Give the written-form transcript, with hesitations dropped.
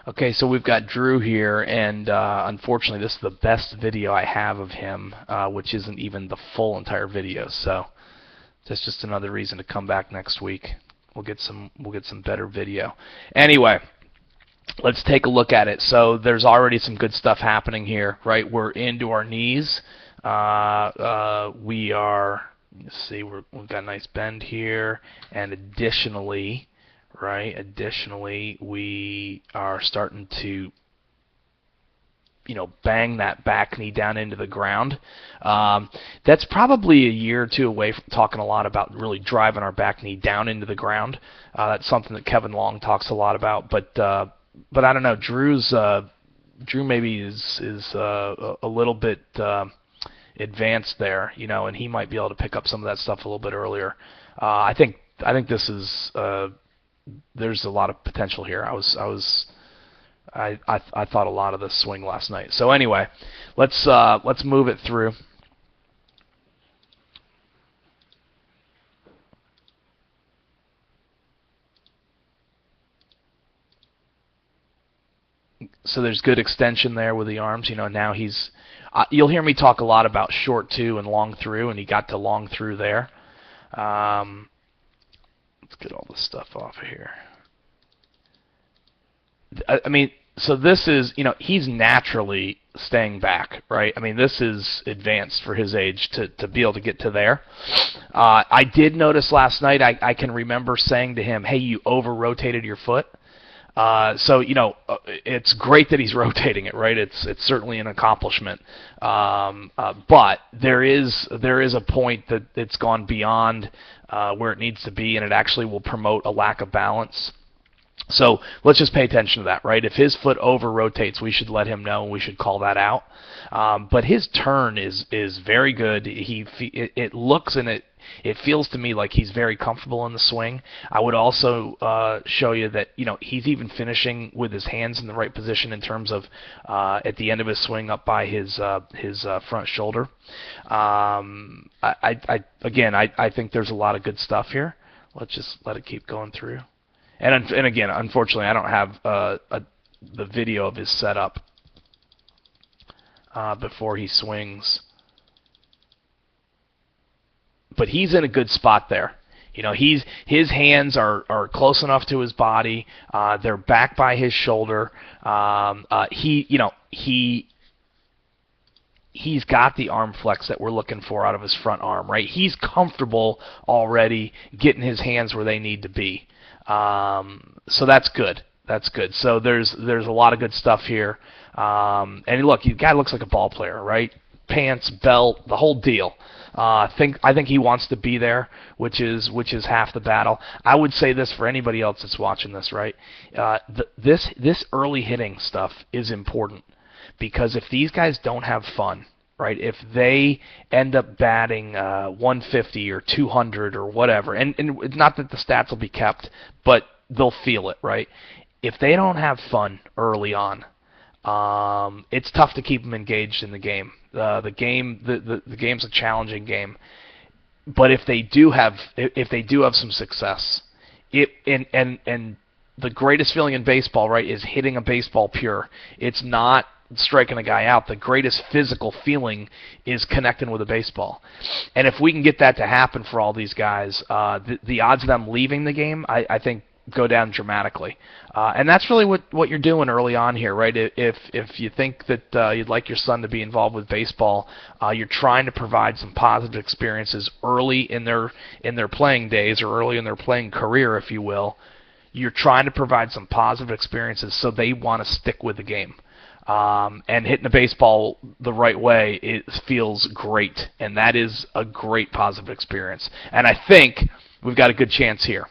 Okay, so we've got Drew here, and unfortunately this is the best video I have of him, which isn't even the full entire video, so that's just another reason to come back next week. We'll get some better video. Anyway, let's take a look at it. So there's already some good stuff happening here, right? We're into our knees. We are, let's see, we've got a nice bend here, and additionally, right, we are starting to, bang that back knee down into the ground. That's probably a year or two away from talking a lot about really driving our back knee down into the ground. That's something that Kevin Long talks a lot about, but I don't know. Drew maybe is a little bit advanced there, and he might be able to pick up some of that stuff a little bit earlier. I think this is there's a lot of potential here. I thought a lot of this swing last night. So anyway, let's move it through. So there's good extension there with the arms. Now he's. You'll hear me talk a lot about short two and long through, and he got to long through there. Let's get all this stuff off of here. I mean, so this is, he's naturally staying back, right? I mean, this is advanced for his age to be able to get to there. I did notice last night, I can remember saying to him, hey, you over-rotated your foot. So it's great that he's rotating it, right? It's certainly an accomplishment, but there is a point that it's gone beyond where it needs to be, and it actually will promote a lack of balance. So let's just pay attention to that, right? If his foot over-rotates, we should let him know, and we should call that out. But his turn is very good. It looks and it feels to me like he's very comfortable in the swing. I would also show you that he's even finishing with his hands in the right position in terms of at the end of his swing up by his front shoulder. I think there's a lot of good stuff here. Let's just let it keep going through. And again, unfortunately, I don't have the video of his setup before he swings. But he's in a good spot there. His hands are close enough to his body. They're back by his shoulder. He's got the arm flex that we're looking for out of his front arm, right? He's comfortable already getting his hands where they need to be. So that's good. That's good. So there's a lot of good stuff here. And look, the guy looks like a ball player, right? Pants, belt, the whole deal. I think he wants to be there, which is half the battle. I would say this for anybody else that's watching this, right? This early hitting stuff is important, because if these guys don't have fun, right? If they end up batting 150 or 200 or whatever, and it's not that the stats will be kept, but they'll feel it, right? If they don't have fun early on, it's tough to keep them engaged in the game. The game's a challenging game, but if they do have some success, and the greatest feeling in baseball, right, is hitting a baseball pure. It's not striking a guy out. The greatest physical feeling is connecting with a baseball. And if we can get that to happen for all these guys, the odds of them leaving the game, I think, go down dramatically. And that's really what you're doing early on here, right? If you think that you'd like your son to be involved with baseball, you're trying to provide some positive experiences early in their playing days, or early in their playing career, if you will. You're trying to provide some positive experiences so they want to stick with the game. And hitting a baseball the right way, it feels great, and that is a great positive experience. And I think we've got a good chance here.